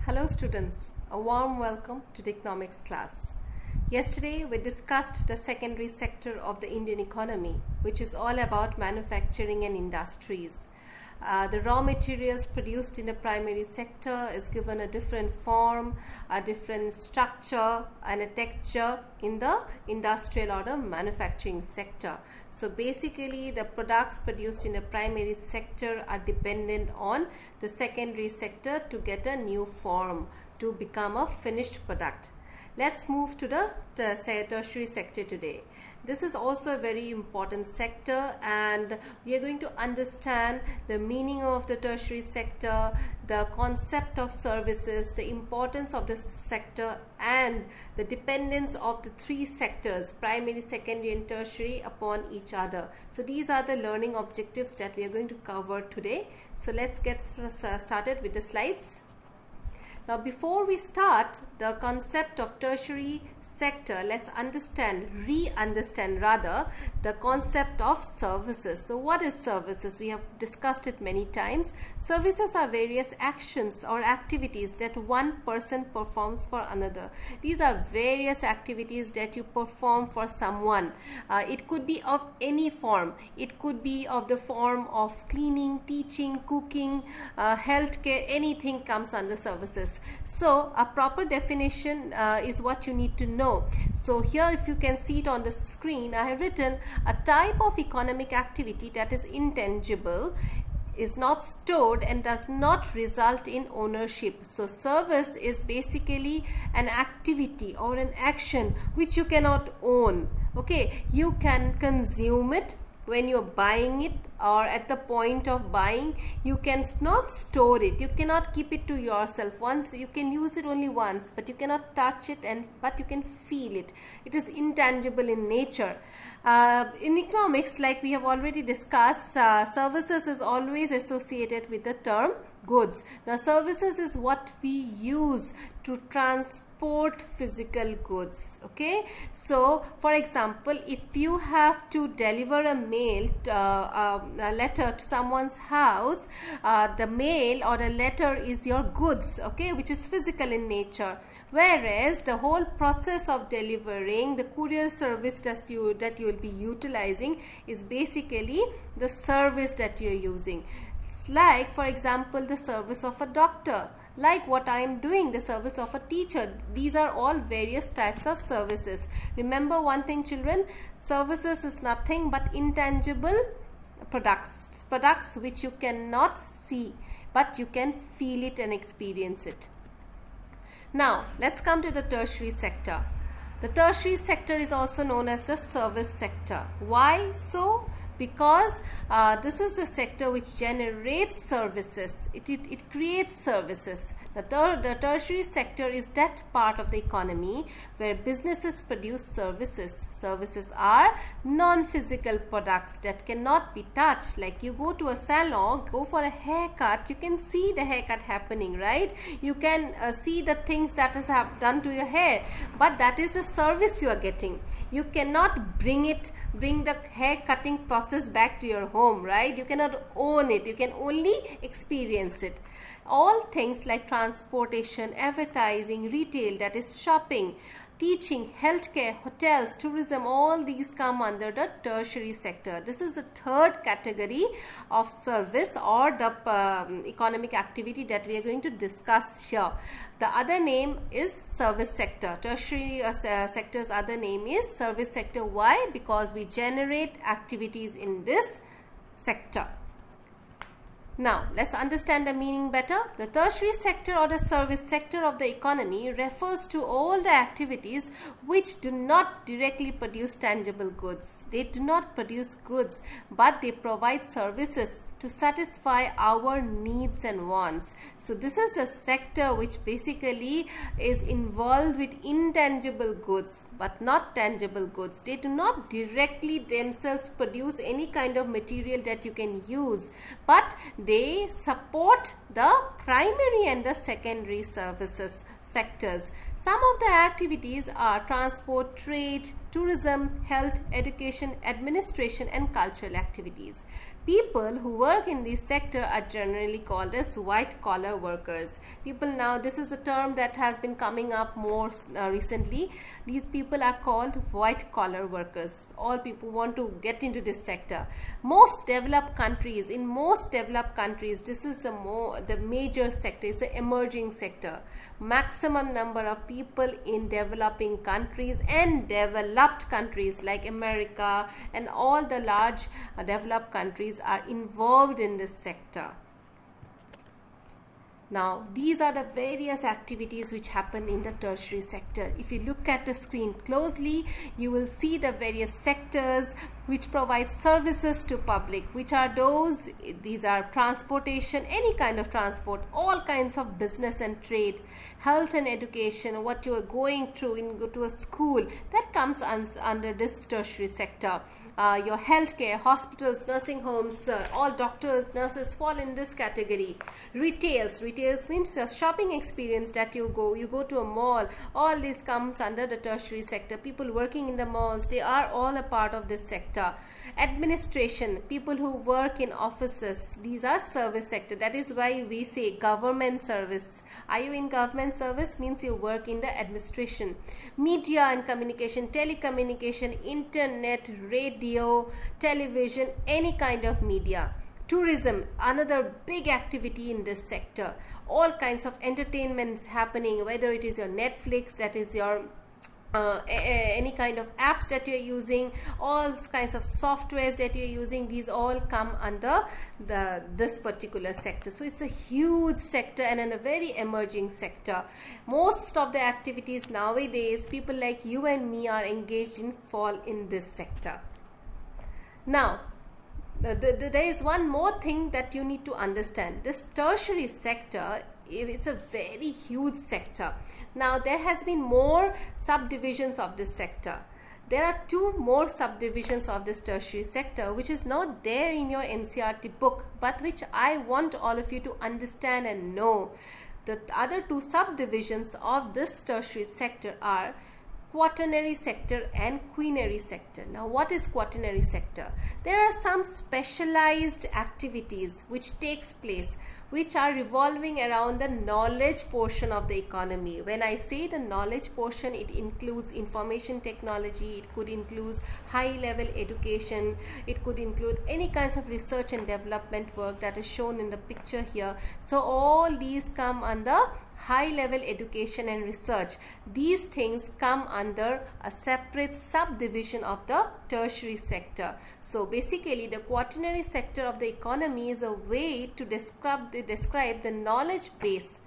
Hello students, a warm welcome to the economics class. Yesterday we discussed the secondary sector of the Indian economy, which is all about manufacturing and industries. The raw materials produced in the primary sector is given a different form, a different structure and a texture in the industrial or the manufacturing sector. So basically the products produced in the primary sector are dependent on the secondary sector to get a new form, to become a finished product. Let's move to the tertiary sector today. This is also a very important sector, and we are going to understand the meaning of the tertiary sector, the concept of services, the importance of the sector, and the dependence of the three sectors, primary, secondary and tertiary, upon each other. So these are the learning objectives that we are going to cover today. So let's get started with the slides. Now before we start the concept of tertiary sector, let's re-understand rather the concept of services. So what is services? We have discussed it many times. Services are various actions or activities that one person performs for another. These are various activities that you perform for someone. It could be of any form. It could be of the form of cleaning, teaching, cooking, healthcare, anything comes under services. So a proper definition is what you need to know. So here, if you can see it on the screen, I have written a type of economic activity that is intangible, is not stored and does not result in ownership. So service is basically an activity or an action which you cannot own. Okay, you can consume it when you're buying it, or at the point of buying. You cannot store it, you cannot keep it to yourself. Once you can use it only once, but you cannot touch it, but you can feel it. It is intangible in nature. In economics, like we have already discussed, services is always associated with the term goods. Now services is what we use to transport physical goods. Okay, so for example, if you have to deliver a mail, a letter to someone's house, the mail or the letter is your goods, okay, which is physical in nature. Whereas the whole process of delivering, the courier service that you will be utilizing, is basically the service that you are using. It's like, for example, the service of a doctor, like what I am doing, the service of a teacher. These are all various types of services. Remember one thing, children, services is nothing but intangible products which you cannot see, but you can feel it and experience it. Now let's come to the tertiary sector. The tertiary sector is also known as the service sector. Why so? Because this is the sector which generates services. It creates services. The tertiary sector is that part of the economy where businesses produce services. Services are non-physical products that cannot be touched. Like you go to a salon, go for a haircut, you can see the haircut happening, right? You can see the things that is done to your hair, but that is a service you are getting. You cannot bring the hair cutting process back to your home, right? You cannot own it, you can only experience it. All things like transportation, advertising, retail, that is shopping, teaching, healthcare, hotels, tourism, all these come under the tertiary sector. This is the third category of service or the economic activity that we are going to discuss here. The other name is service sector. Tertiary sector's other name is service sector. Why? Because we generate activities in this sector. Now, let's understand the meaning better. The tertiary sector or the service sector of the economy refers to all the activities which do not directly produce tangible goods. They do not produce goods, but they provide services to satisfy our needs and wants. So this is the sector which basically is involved with intangible goods but not tangible goods. They do not directly themselves produce any kind of material that you can use, but they support the primary and the secondary services sectors. Some of the activities are transport, trade, tourism, health, education, administration and cultural activities. People who work in this sector are generally called as white collar workers. People now, this is a term that has been coming up more recently. These people are called white collar workers. All people want to get into this sector. Most developed countries, in most developed countries, this is the major sector. It's an emerging sector. Maximum number of people in developing countries and developed countries like America and all the large developed countries are involved in this sector. Now, these are the various activities which happen in the tertiary sector. If you look at the screen closely, you will see the various sectors which provide services to public. Which are those? These are transportation, any kind of transport, all kinds of business and trade, health and education, what you are going through in go to a school, that comes under this tertiary sector. Your healthcare, hospitals, nursing homes, all doctors, nurses fall in this category. Retails means a shopping experience that you go to a mall. All this comes under the tertiary sector. People working in the malls, they are all a part of this sector. Administration, people who work in offices, these are service sector. That is why we say government service. Are you in government service? Means you work in the administration. Media and communication, telecommunication, internet, radio, television, any kind of media. Tourism, another big activity in this sector. All kinds of entertainments happening, whether it is your Netflix, that is your any kind of apps that you're using, all kinds of softwares that you're using, these all come under this particular sector. So it's a huge sector and a very emerging sector. Most of the activities nowadays, people like you and me are engaged in fall in this sector. Now, there is one more thing that you need to understand. This tertiary sector, it's a very huge sector. Now, there has been more subdivisions of this sector. There are 2 more subdivisions of this tertiary sector which is not there in your NCERT book, but which I want all of you to understand and know. The other 2 subdivisions of this tertiary sector are quaternary sector and quinary sector. Now, what is quaternary sector? There are some specialized activities which takes place, which are revolving around the knowledge portion of the economy. When I say the knowledge portion, it includes information technology, it could include high level education, it could include any kinds of research and development work that is shown in the picture here. So all these come under high level education and research. These things come under a separate subdivision of the tertiary sector. So basically, the quaternary sector of the economy is a way to describe the knowledge base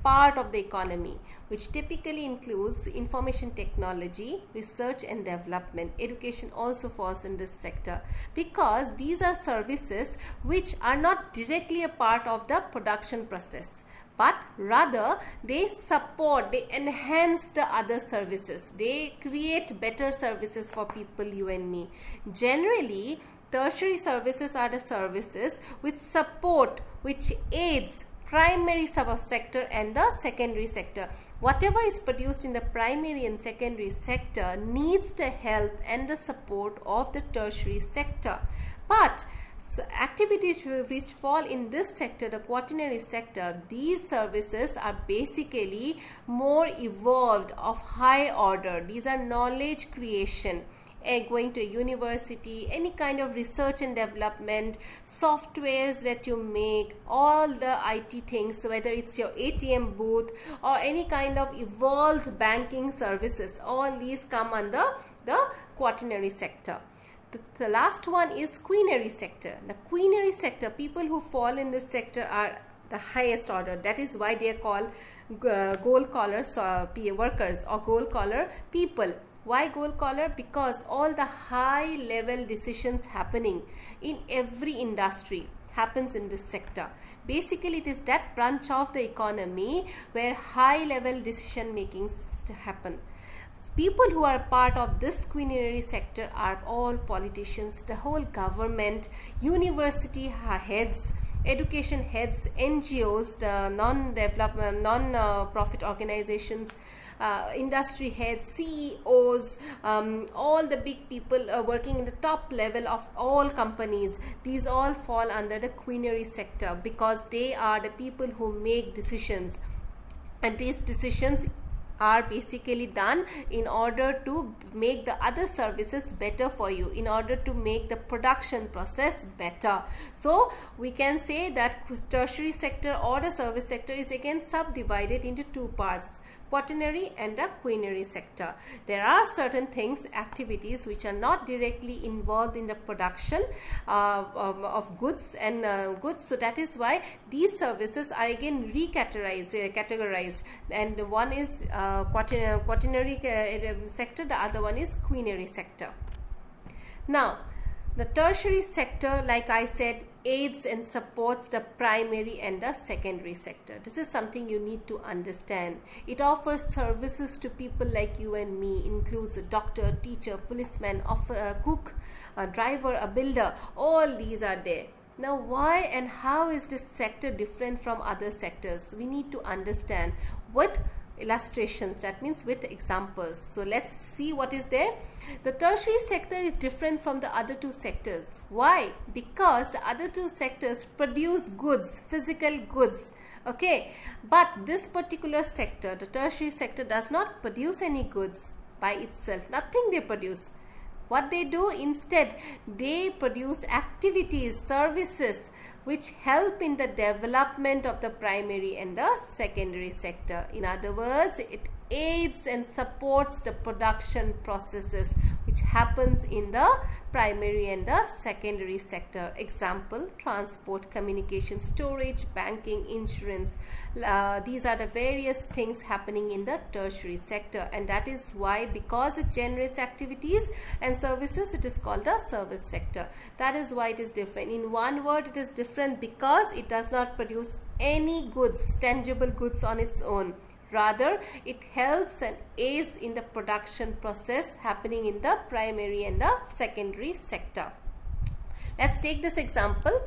part of the economy, which typically includes information technology, research and development. Education also falls in this sector because these are services which are not directly a part of the production process, but rather they support, they enhance the other services. They create better services for people, you and me. Generally, tertiary services are the services which support, which aids primary subsector and the secondary sector. Whatever is produced in the primary and secondary sector needs the help and the support of the tertiary sector. But activities which fall in this sector, the quaternary sector, these services are basically more evolved, of high order. These are knowledge creation, going to a university, any kind of research and development, softwares that you make, all the IT things, whether it's your ATM booth or any kind of evolved banking services, all these come under the quaternary sector. The last one is quinary sector. The quinary sector, people who fall in this sector are the highest order. That is why they are called gold collar workers or gold collar people. Why gold collar? Because all the high level decisions happening in every industry happens in this sector. Basically, it is that branch of the economy where high level decision makings happen. People who are part of this quinary sector are all politicians, the whole government, university heads, education heads, NGOs, the non-profit organizations, industry heads, CEOs, all the big people working in the top level of all companies. These all fall under the queenary sector because they are the people who make decisions, and these decisions are basically done in order to make the other services better for you, in order to make the production process better. So we can say that tertiary sector or the service sector is again subdivided into two parts: quaternary and the quinary sector. There are certain things, activities which are not directly involved in the production of goods and goods. So that is why these services are again categorized, and one is quaternary sector, the other one is quinary sector. Now, the tertiary sector, like I said, aids and supports the primary and the secondary sector. This is something you need to understand. It offers services to people like you and me, includes a doctor, teacher, policeman, a cook, a driver, a builder. All these are there. Now, why and how is this sector different from other sectors? We need to understand with illustrations, that means with examples. So let's see what is there. The tertiary sector is different from the other two sectors. Why? Because the other two sectors produce goods, physical goods, okay, but this particular sector, the tertiary sector, does not produce any goods by itself. Nothing they produce. What they do instead, they produce activities, services which help in the development of the primary and the secondary sector. In other words, it aids and supports the production processes which happens in the primary and the secondary sector. Example: transport, communication, storage, banking, insurance. These are the various things happening in the tertiary sector, and that is why, because it generates activities and services, it is called the service sector. That is why it is different. In one word, it is different because it does not produce any goods, tangible goods on its own. Rather, it helps and aids in the production process happening in the primary and the secondary sector. Let's take this example.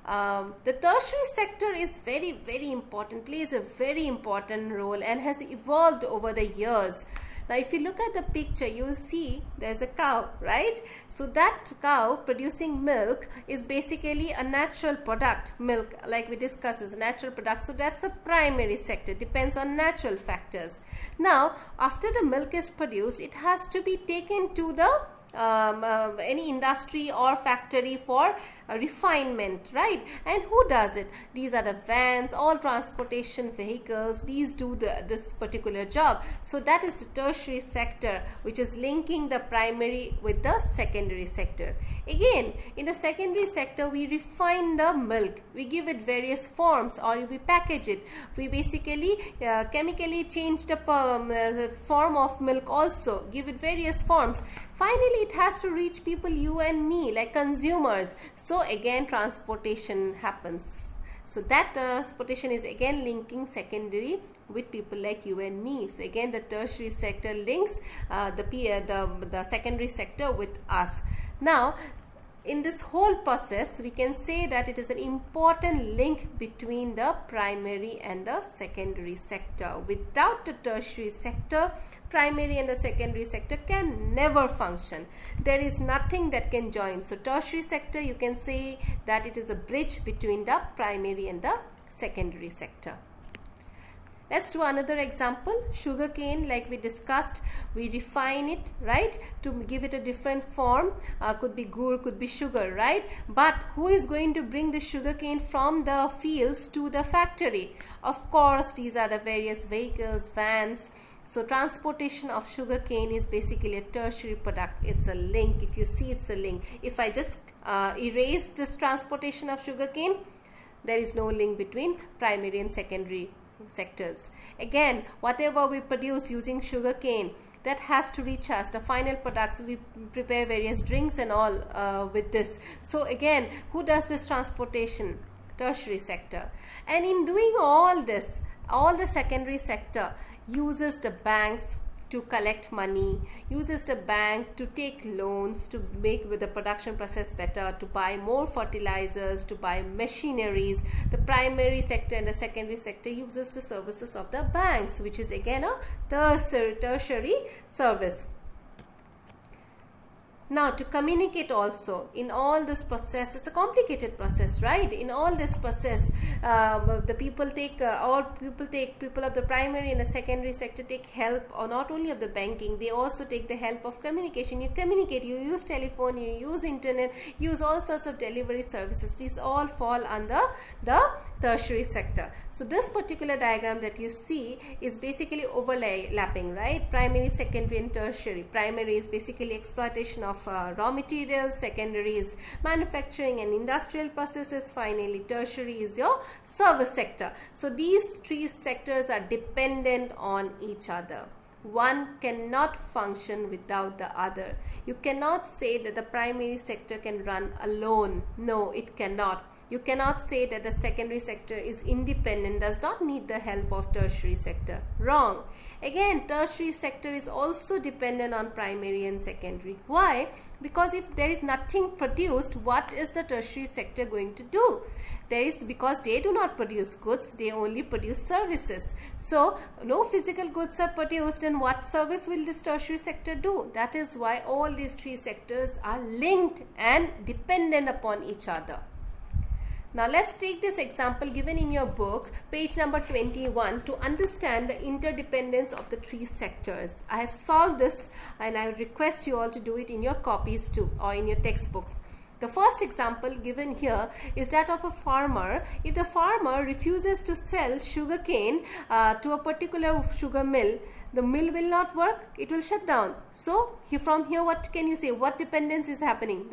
The tertiary sector is very important, plays a very important role and has evolved over the years. Now, if you look at the picture, you will see there's a cow, right? So that cow producing milk is basically a natural product. Milk, like we discussed, is a natural product. So that's a primary sector, depends on natural factors. Now, after the milk is produced, it has to be taken to the any industry or factory for refinement, right? And who does it? These are the vans, all transportation vehicles. These do this particular job. So that is the tertiary sector, which is linking the primary with the secondary sector. Again, in the secondary sector, we refine the milk. We give it various forms, or we package it. We basically chemically change the form of milk also, give it various forms. Finally, it has to reach people, you and me, like consumers. So again, transportation happens. So that transportation is again linking secondary with people like you and me. So again, the tertiary sector links the secondary sector with us. Now, in this whole process, we can say that it is an important link between the primary and the secondary sector. Without the tertiary sector, primary and the secondary sector can never function. There is nothing that can join. So tertiary sector, you can say that it is a bridge between the primary and the secondary sector. Let's do another example. Sugarcane, like we discussed, we refine it, right, to give it a different form. Could be gur, could be sugar, right? But who is going to bring the sugarcane from the fields to the factory? Of course, these are the various vehicles, vans. So transportation of sugarcane is basically a tertiary product. It's a link. If you see, it's a link. If I just erase this transportation of sugarcane, there is no link between primary and secondary sectors. Again, whatever we produce using sugarcane, that has to reach us. The final products, we prepare various drinks and all with this. So again, who does this transportation? Tertiary sector. And in doing all this, all the secondary sector uses the banks to collect money, uses the bank to take loans to make the production process better, to buy more fertilizers, to buy machineries. The primary sector and the secondary sector uses the services of the banks, which is again a tertiary service. Now, to communicate also in all this process, it's a complicated process, right? In all this process, the people of the primary and the secondary sector take help, or not only of the banking, they also take the help of communication. You communicate, you use telephone, you use internet, use all sorts of delivery services. These all fall under the tertiary sector. So this particular diagram that you see is basically overlapping, right? Primary, secondary and tertiary. Primary is basically exploitation of raw materials, secondary is manufacturing and industrial processes, finally tertiary is your service sector. So these three sectors are dependent on each other. One cannot function without the other. You cannot say that the primary sector can run alone. No, it cannot. You cannot say that the secondary sector is independent, does not need the help of tertiary sector. Wrong. Again, tertiary sector is also dependent on primary and secondary. Why? Because if there is nothing produced, what is the tertiary sector going to do? Because they do not produce goods, they only produce services. So, no physical goods are produced, and what service will this tertiary sector do? That is why all these three sectors are linked and dependent upon each other. Now let's take this example given in your book, page number 21, to understand the interdependence of the three sectors. I have solved this and I would request you all to do it in your copies too, or in your textbooks. The first example given here is that of a farmer. If the farmer refuses to sell sugarcane to a particular sugar mill, the mill will not work, it will shut down. So from here, what can you say? What dependence is happening?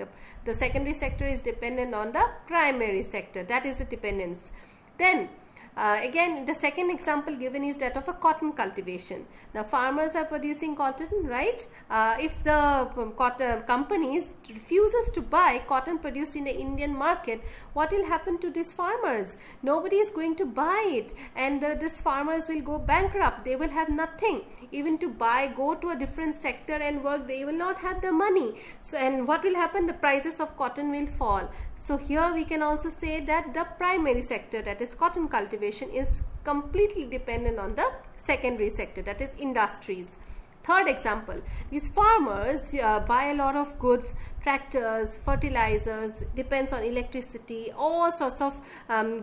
The secondary sector is dependent on the primary sector. That is the dependence. Then again, the second example given is that of a cotton cultivation. The farmers are producing cotton, right? If the cotton companies refuses to buy cotton produced in the Indian market, what will happen to these farmers? Nobody is going to buy it, and these farmers will go bankrupt. They will have nothing even to buy, go to a different sector and work. They will not have the money. So, and what will happen? The prices of cotton will fall. So here we can also say that the primary sector, that is cotton cultivation, is completely dependent on the secondary sector, that is industries. Third example, these farmers buy a lot of goods, tractors, fertilizers, depends on electricity, all sorts of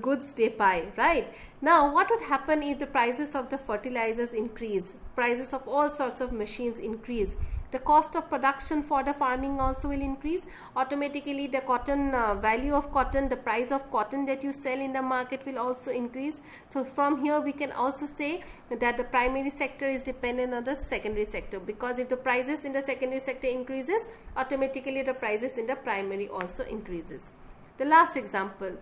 goods they buy, right? Now, what would happen if the prices of the fertilizers increase, prices of all sorts of machines increase? The cost of production for the farming also will increase. Automatically, the cotton value of cotton, the price of cotton that you sell in the market will also increase. So from here, we can also say that the primary sector is dependent on the secondary sector, because if the prices in the secondary sector increases, automatically the prices in the primary also increases. The last example,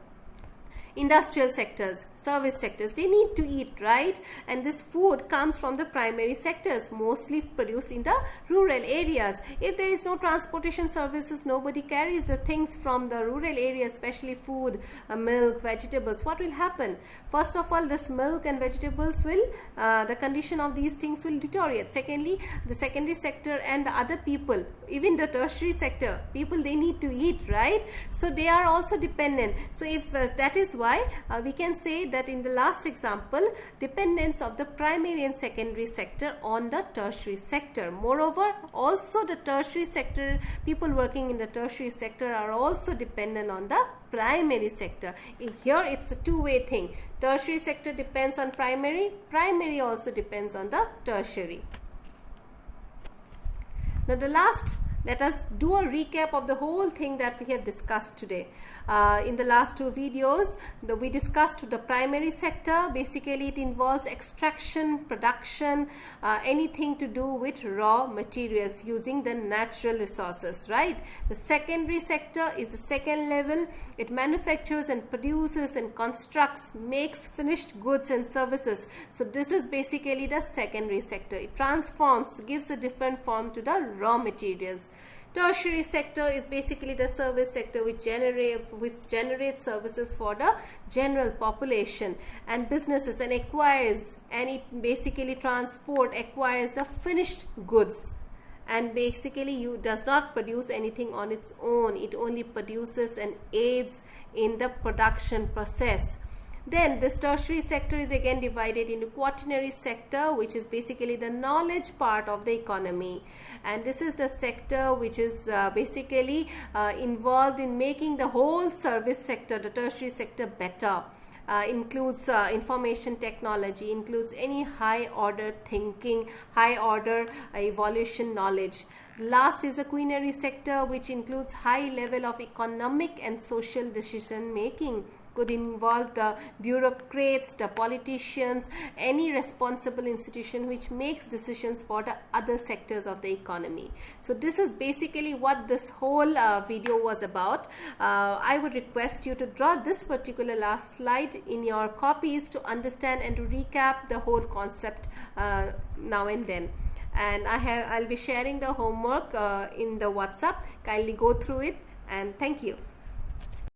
industrial sectors, service sectors, they need to eat, right? And this food comes from the primary sectors, mostly produced in the rural areas. If there is no transportation services, nobody carries the things from the rural areas, especially food, milk, vegetables. What will happen? First of all, this milk and vegetables will, the condition of these things will deteriorate. Secondly, the secondary sector and the other people, even the tertiary sector, people, they need to eat, right? So they are also dependent. So if that is why we can say that in the last example, dependence of the primary and secondary sector on the tertiary sector. Moreover, also the tertiary sector, people working in the tertiary sector are also dependent on the primary sector. Here it's a two-way thing. Tertiary sector depends on primary, primary also depends on the tertiary. Now the last, let us do a recap of the whole thing that we have discussed today. In the last two videos, we discussed the primary sector. Basically, it involves extraction, production, anything to do with raw materials using the natural resources, right? The secondary sector is the second level. It manufactures and produces and constructs, makes finished goods and services. So this is basically the secondary sector. It transforms, gives a different form to the raw materials. Tertiary sector is basically the service sector which generates services for the general population and businesses, and it basically acquires the finished goods, and basically does not produce anything on its own. It only produces and aids in the production process. Then this tertiary sector is again divided into quaternary sector, which is basically the knowledge part of the economy, and this is the sector which is basically involved in making the whole service sector, the tertiary sector, better. Includes information technology, includes any high order thinking, high order evolution knowledge. Last is the quinary sector, which includes high level of economic and social decision making. Could involve the bureaucrats, the politicians, any responsible institution which makes decisions for the other sectors of the economy. So this is basically what this whole video was about. I would request you to draw this particular last slide in your copies to understand and to recap the whole concept now and then. And I'll be sharing the homework in the WhatsApp. Kindly go through it, and thank you.